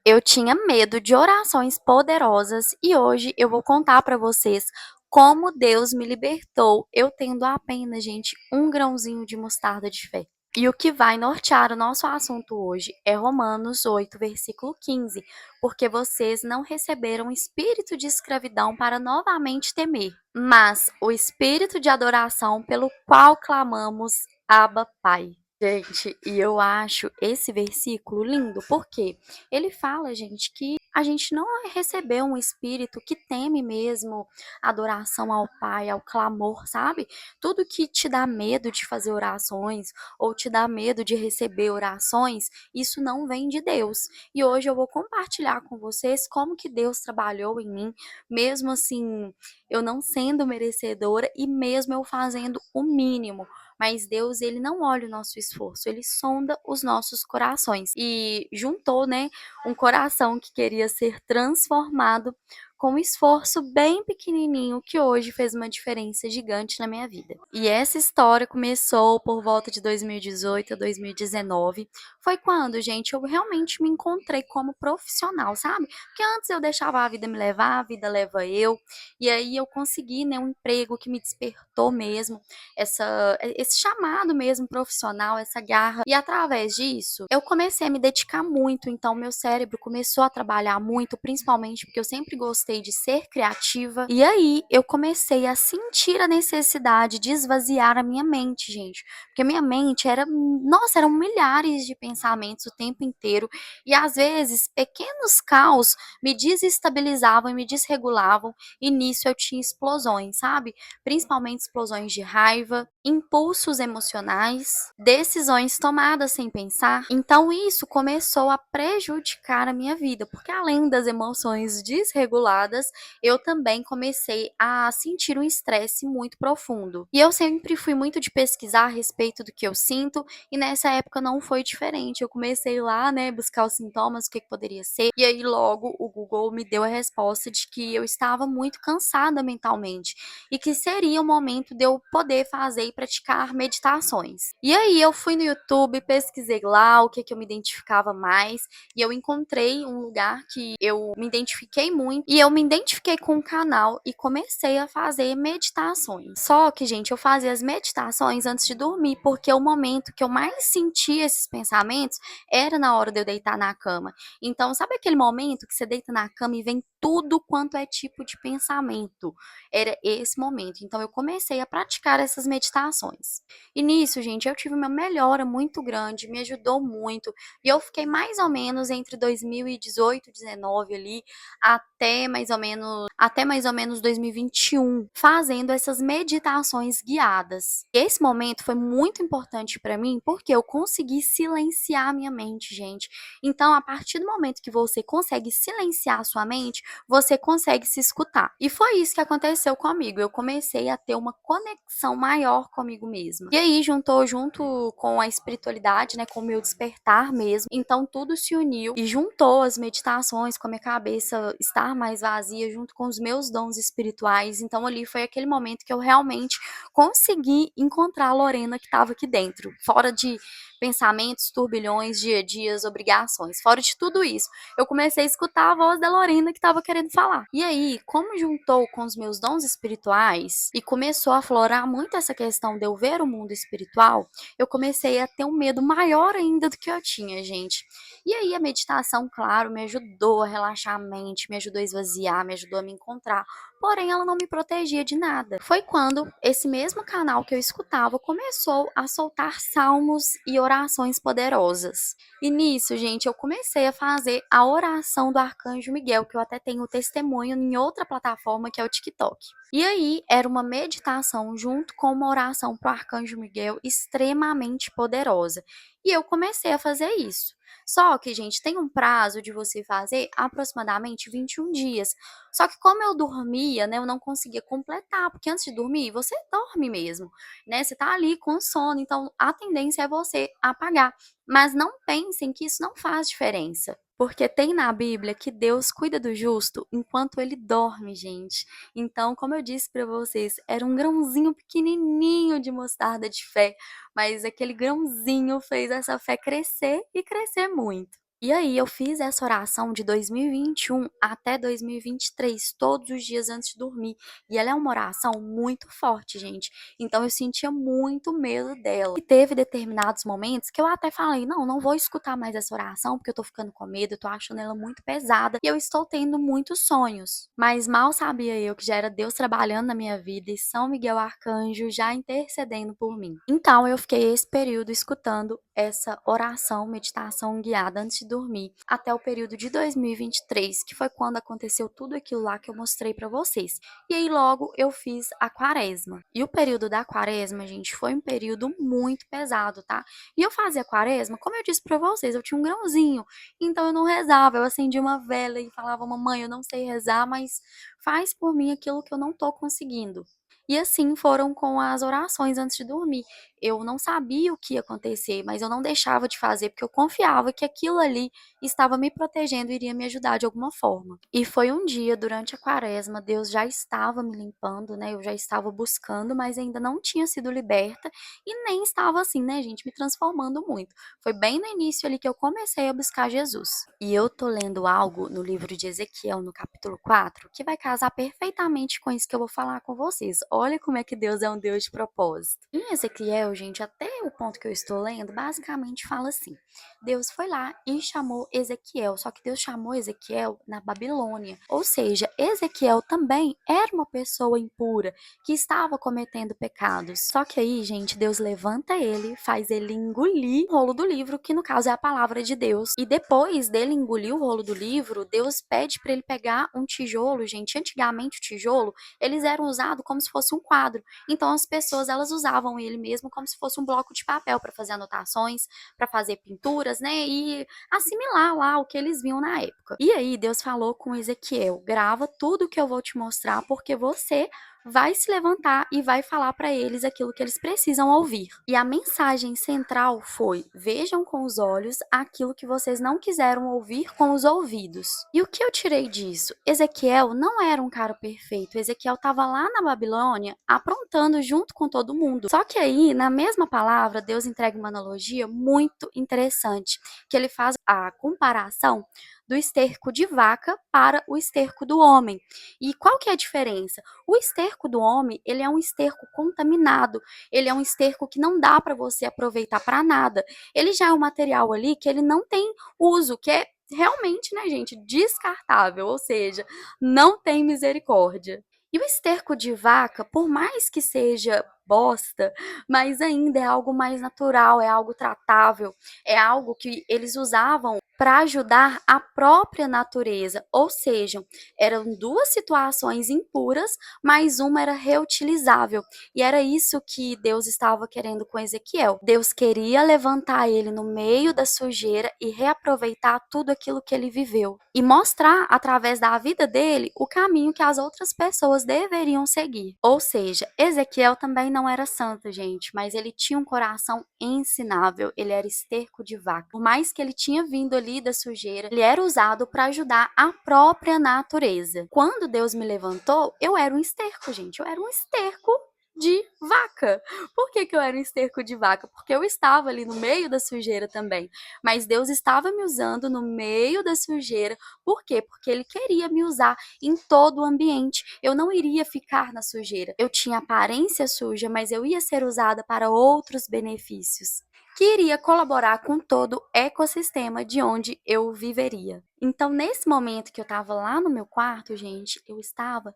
Eu tinha medo de orações poderosas e hoje eu vou contar para vocês como Deus me libertou, eu tendo apenas, gente, um grãozinho de mostarda de fé. E o que vai nortear o nosso assunto hoje é Romanos 8, versículo 15, porque vocês não receberam espírito de escravidão para novamente temer, mas o espírito de adoração pelo qual clamamos, Abba, Pai. Gente, e eu acho esse versículo lindo, porque ele fala, gente, que a gente não recebeu um espírito que teme mesmo a adoração ao Pai, ao clamor, sabe? Tudo que te dá medo de fazer orações ou te dá medo de receber orações, isso não vem de Deus. E hoje eu vou compartilhar com vocês como que Deus trabalhou em mim, mesmo assim, eu não sendo merecedora e mesmo eu fazendo o mínimo. Mas Deus, ele não olha o nosso esforço, ele sonda os nossos corações. E juntou, né, um coração que queria ser transformado com um esforço bem pequenininho que hoje fez uma diferença gigante na minha vida. E essa história começou por volta de 2018 a 2019. Foi quando, gente, eu realmente me encontrei como profissional, sabe? Porque antes eu deixava a vida me levar, a vida leva eu. E aí eu consegui, né, um emprego que me despertou mesmo esse chamado mesmo profissional, essa garra. E através disso, eu comecei a me dedicar muito, então meu cérebro começou a trabalhar muito, principalmente porque eu sempre gostei de ser criativa. E aí eu comecei a sentir a necessidade de esvaziar a minha mente, gente. Porque a minha mente era, nossa, eram milhares de pensamentos o tempo inteiro e às vezes pequenos caos me desestabilizavam e me desregulavam e nisso eu tinha explosões, sabe? Principalmente explosões de raiva, impulsos emocionais, decisões tomadas sem pensar. Então isso começou a prejudicar a minha vida, porque além das emoções desreguladas, eu também comecei a sentir um estresse muito profundo. E eu sempre fui muito de pesquisar a respeito do que eu sinto, e nessa época não foi diferente. Eu comecei lá, né, buscar os sintomas, o que poderia ser, e aí logo o Google me deu a resposta de que eu estava muito cansada mentalmente e que seria o momento de eu poder fazer e praticar meditações. E aí eu fui no YouTube, pesquisei lá o que eu me identificava mais e eu encontrei um lugar que eu me identifiquei muito e eu me identifiquei com o canal e comecei a fazer meditações. Só que, gente, eu fazia as meditações antes de dormir, porque o momento que eu mais sentia esses pensamentos era na hora de eu deitar na cama. Então, sabe aquele momento que você deita na cama e vem tudo quanto é tipo de pensamento? Era esse momento. Então eu comecei a praticar essas meditações. E nisso, gente, eu tive uma melhora muito grande, me ajudou muito. E eu fiquei mais ou menos entre 2018 e 19 ali, até mais ou menos 2021, fazendo essas meditações guiadas. E esse momento foi muito importante para mim porque eu consegui silenciar a minha mente, gente. Então, a partir do momento que você consegue silenciar a sua mente, você consegue se escutar. E foi isso que aconteceu comigo. Eu comecei a ter uma conexão maior comigo mesma. E aí juntou junto com a espiritualidade, né, com o meu despertar mesmo. Então tudo se uniu e juntou as meditações com a minha cabeça estar mais vazia junto com os meus dons espirituais. Então ali foi aquele momento que eu realmente consegui encontrar a Lorena que estava aqui dentro, fora de pensamentos, turbilhões, dia a dias, obrigações, fora de tudo isso eu comecei a escutar a voz da Lorena que estava querendo falar. E aí, como juntou com os meus dons espirituais e começou a aflorar muito essa questão de eu ver o mundo espiritual, eu comecei a ter um medo maior ainda do que eu tinha, gente. E aí a meditação, claro, me ajudou a relaxar a mente, me ajudou a esvaziar, me ajudou a me encontrar. Porém, ela não me protegia de nada. Foi quando esse mesmo canal que eu escutava começou a soltar salmos e orações poderosas. E nisso, gente, eu comecei a fazer a oração do Arcanjo Miguel, que eu até tenho testemunho em outra plataforma que é o TikTok. E aí era uma meditação junto com uma oração para o Arcanjo Miguel extremamente poderosa. E eu comecei a fazer isso. Só que, gente, tem um prazo de você fazer aproximadamente 21 dias. Só que como eu dormia, né, eu não conseguia completar, porque antes de dormir, você dorme mesmo, né? Você tá ali com sono, então a tendência é você apagar. Mas não pensem que isso não faz diferença. Porque tem na Bíblia que Deus cuida do justo enquanto ele dorme, gente. Então, como eu disse para vocês, era um grãozinho pequenininho de mostarda de fé, mas aquele grãozinho fez essa fé crescer e crescer muito. E aí eu fiz essa oração de 2021 até 2023, todos os dias antes de dormir. E ela é uma oração muito forte, gente. Então eu sentia muito medo dela. E teve determinados momentos que eu até falei: não, não vou escutar mais essa oração, porque eu tô ficando com medo, eu tô achando ela muito pesada e eu estou tendo muitos sonhos. Mas mal sabia eu que já era Deus trabalhando na minha vida e São Miguel Arcanjo já intercedendo por mim. Então eu fiquei esse período escutando essa oração, meditação guiada antes de dormir, até o período de 2023, que foi quando aconteceu tudo aquilo lá que eu mostrei pra vocês. E aí logo eu fiz a quaresma. E o período da quaresma, gente, foi um período muito pesado, tá? E eu fazia quaresma, como eu disse pra vocês, eu tinha um grãozinho, então eu não rezava, eu acendia uma vela e falava: mamãe, eu não sei rezar, mas faz por mim aquilo que eu não tô conseguindo. E assim foram com as orações antes de dormir. Eu não sabia o que ia acontecer, mas eu não deixava de fazer porque eu confiava que aquilo ali estava me protegendo e iria me ajudar de alguma forma. E foi um dia durante a quaresma, Deus já estava me limpando, né? Eu já estava buscando, mas ainda não tinha sido liberta e nem estava assim, né, gente, me transformando muito. Foi bem no início ali que eu comecei a buscar Jesus. E eu tô lendo algo no livro de Ezequiel, no capítulo 4, que vai casar perfeitamente com isso que eu vou falar com vocês. Olha como é que Deus é um Deus de propósito. Em Ezequiel, gente, até o ponto que eu estou lendo, basicamente fala assim: Deus foi lá e chamou Ezequiel, só que Deus chamou Ezequiel na Babilônia. Ou seja, Ezequiel também era uma pessoa impura que estava cometendo pecados. Só que aí, gente, Deus levanta ele, faz ele engolir o rolo do livro, que no caso é a palavra de Deus. E depois dele engolir o rolo do livro, Deus pede para ele pegar um tijolo, gente. Antigamente o tijolo, eles eram usados como se fosse um quadro. Então as pessoas elas usavam ele mesmo como se fosse um bloco de papel para fazer anotações, para fazer pinturas, né? E assimilar lá o que eles viam na época. E aí Deus falou com Ezequiel: grava tudo que eu vou te mostrar, porque você vai se levantar e vai falar para eles aquilo que eles precisam ouvir. E a mensagem central foi: vejam com os olhos aquilo que vocês não quiseram ouvir com os ouvidos. E o que eu tirei disso? Ezequiel não era um cara perfeito. Ezequiel estava lá na Babilônia aprontando junto com todo mundo. Só que aí, na mesma palavra, Deus entrega uma analogia muito interessante, que ele faz a comparação do esterco de vaca para o esterco do homem. E qual que é a diferença? O esterco do homem, ele é um esterco contaminado, ele é um esterco que não dá para você aproveitar para nada. Ele já é um material ali que ele não tem uso, que é realmente, né, gente, descartável, ou seja, não tem misericórdia. E o esterco de vaca, por mais que seja bosta, mas ainda é algo mais natural, é algo tratável, é algo que eles usavam para ajudar a própria natureza, ou seja, eram duas situações impuras, mas uma era reutilizável. E era isso que Deus estava querendo com Ezequiel. Deus queria levantar ele no meio da sujeira e reaproveitar tudo aquilo que ele viveu e mostrar através da vida dele o caminho que as outras pessoas deveriam seguir. Ou seja, Ezequiel também não era santo, gente, mas ele tinha um coração ensinável, ele era esterco de vaca. Por mais que ele tinha vindo ali da sujeira, ele era usado para ajudar a própria natureza. Quando Deus me levantou, eu era um esterco, gente, eu era um esterco de vaca. Por que eu era um esterco de vaca? Porque eu estava ali no meio da sujeira também. Mas Deus estava me usando no meio da sujeira. Por quê? Porque Ele queria me usar em todo o ambiente. Eu não iria ficar na sujeira. Eu tinha aparência suja, mas eu ia ser usada para outros benefícios, que iria colaborar com todo o ecossistema de onde eu viveria. Então, nesse momento que eu estava lá no meu quarto, gente, eu estava,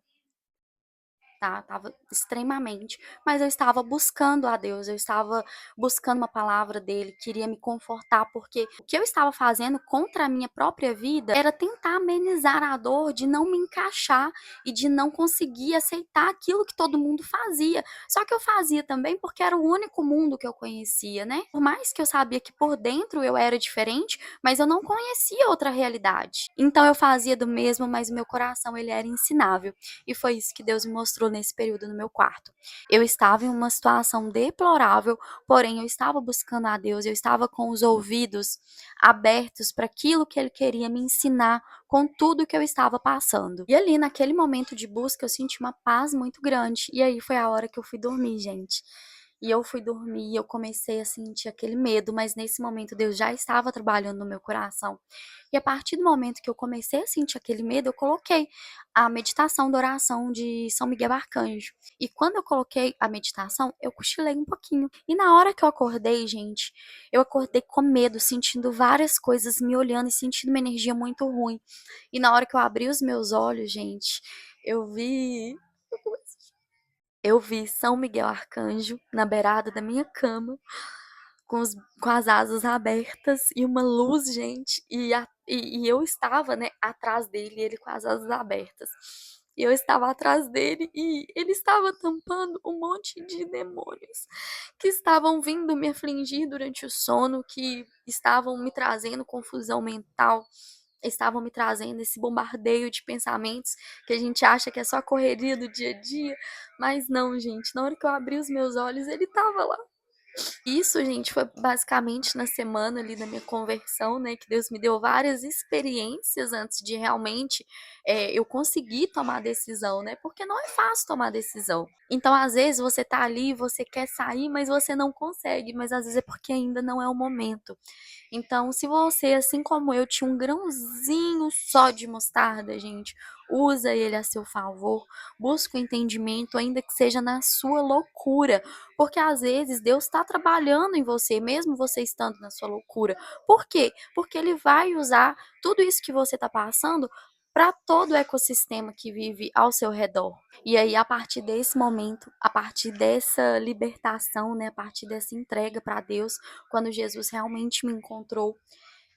tá? Tava extremamente, mas eu estava buscando a Deus, eu estava buscando uma palavra dele, queria me confortar, porque o que eu estava fazendo contra a minha própria vida era tentar amenizar a dor de não me encaixar e de não conseguir aceitar aquilo que todo mundo fazia. Só que eu fazia também porque era o único mundo que eu conhecia, né? Por mais que eu sabia que por dentro eu era diferente, mas eu não conhecia outra realidade. Então eu fazia do mesmo, mas o meu coração ele era ensinável. E foi isso que Deus me mostrou nesse período no meu quarto. Eu estava em uma situação deplorável, porém eu estava buscando a Deus, eu estava com os ouvidos abertos para aquilo que Ele queria me ensinar com tudo que eu estava passando. E ali, naquele momento de busca, eu senti uma paz muito grande. E aí foi a hora que eu fui dormir, gente. E eu fui dormir e eu comecei a sentir aquele medo, mas nesse momento Deus já estava trabalhando no meu coração. E a partir do momento que eu comecei a sentir aquele medo, eu coloquei a meditação da oração de São Miguel Arcanjo. E quando eu coloquei a meditação, eu cochilei um pouquinho. E na hora que eu acordei, gente, eu acordei com medo, sentindo várias coisas me olhando e sentindo uma energia muito ruim. E na hora que eu abri os meus olhos, gente, eu vi eu vi São Miguel Arcanjo na beirada da minha cama, com, com as asas abertas e uma luz, gente, e eu estava, né, atrás dele, ele com as asas abertas. E eu estava atrás dele e ele estava tampando um monte de demônios que estavam vindo me afligir durante o sono, que estavam me trazendo confusão mental, estavam me trazendo esse bombardeio de pensamentos que a gente acha que é só a correria do dia a dia, mas não, gente. Na hora que eu abri os meus olhos, ele estava lá. Isso, gente, foi basicamente na semana ali da minha conversão, né? Que Deus me deu várias experiências antes de realmente eu conseguir tomar decisão, né? Porque não é fácil tomar decisão. Então, às vezes, você tá ali, você quer sair, mas você não consegue. Mas às vezes é porque ainda não é o momento. Então, se você, assim como eu, tinha um grãozinho só de mostarda, gente, usa ele a seu favor, busca o entendimento, ainda que seja na sua loucura, porque às vezes Deus está trabalhando em você, mesmo você estando na sua loucura. Por quê? Porque Ele vai usar tudo isso que você está passando para todo o ecossistema que vive ao seu redor. E aí, a partir desse momento, a partir dessa libertação, né, a partir dessa entrega para Deus, quando Jesus realmente me encontrou,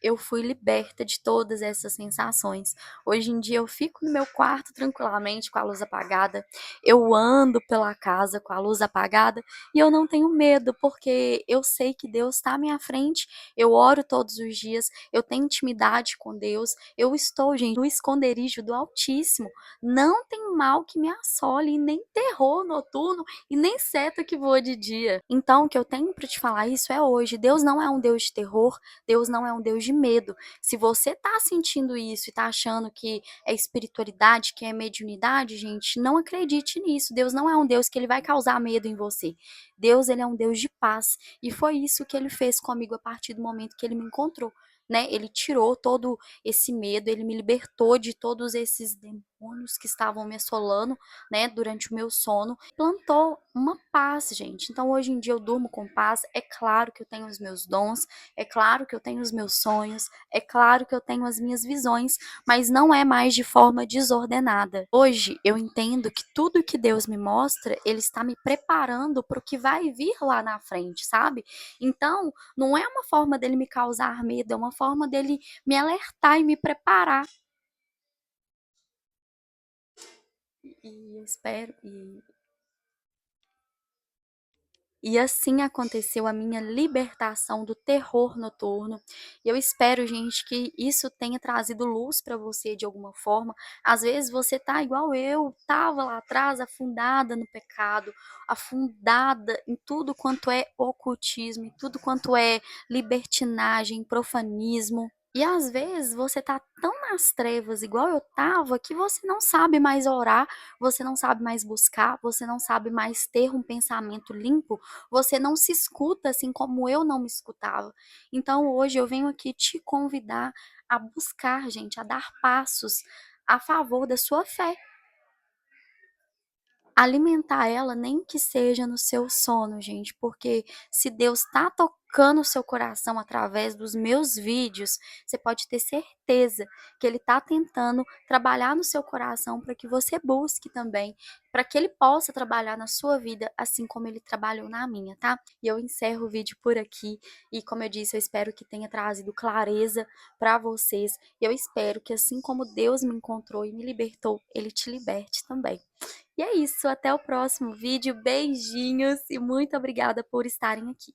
eu fui liberta de todas essas sensações. Hoje em dia eu fico no meu quarto tranquilamente com a luz apagada, eu ando pela casa com a luz apagada e eu não tenho medo, porque eu sei que Deus está à minha frente, eu oro todos os dias, eu tenho intimidade com Deus, eu estou, gente, no esconderijo do Altíssimo. Não tem mal que me assole, nem terror noturno e nem seta que voa de dia. Então, o que eu tenho para te falar isso é hoje. Deus não é um Deus de terror, Deus não é um Deus de medo. Se você tá sentindo isso e tá achando que é espiritualidade, que é mediunidade, gente, não acredite nisso. Deus não é um Deus que ele vai causar medo em você. Deus, ele é um Deus de paz. E foi isso que ele fez comigo a partir do momento que ele me encontrou. Né? Ele tirou todo esse medo, ele me libertou de todos esses demônios que estavam me assolando, né, durante o meu sono, plantou uma paz, gente. Então hoje em dia eu durmo com paz. É claro que eu tenho os meus dons, é claro que eu tenho os meus sonhos, é claro que eu tenho as minhas visões, mas não é mais de forma desordenada. Hoje eu entendo que tudo que Deus me mostra, ele está me preparando para o que vai vir lá na frente, sabe? Então, não é uma forma dele me causar medo, é uma forma dele me alertar e me preparar. E eu espero, e assim aconteceu a minha libertação do terror noturno. E eu espero, gente, que isso tenha trazido luz para você de alguma forma. Às vezes você tá igual eu, tava lá atrás, afundada no pecado, afundada em tudo quanto é ocultismo, em tudo quanto é libertinagem, profanismo. E às vezes você tá tão nas trevas, igual eu tava, que você não sabe mais orar, você não sabe mais buscar, você não sabe mais ter um pensamento limpo, você não se escuta assim como eu não me escutava. Então hoje eu venho aqui te convidar a buscar, gente, a dar passos a favor da sua fé. Alimentar ela, nem que seja no seu sono, gente, porque se Deus está tocando o seu coração através dos meus vídeos, você pode ter certeza que Ele está tentando trabalhar no seu coração para que você busque também, para que Ele possa trabalhar na sua vida, assim como Ele trabalhou na minha, tá? E eu encerro o vídeo por aqui, e como eu disse, eu espero que tenha trazido clareza para vocês, e eu espero que assim como Deus me encontrou e me libertou, Ele te liberte também. E é isso, até o próximo vídeo. Beijinhos e muito obrigada por estarem aqui.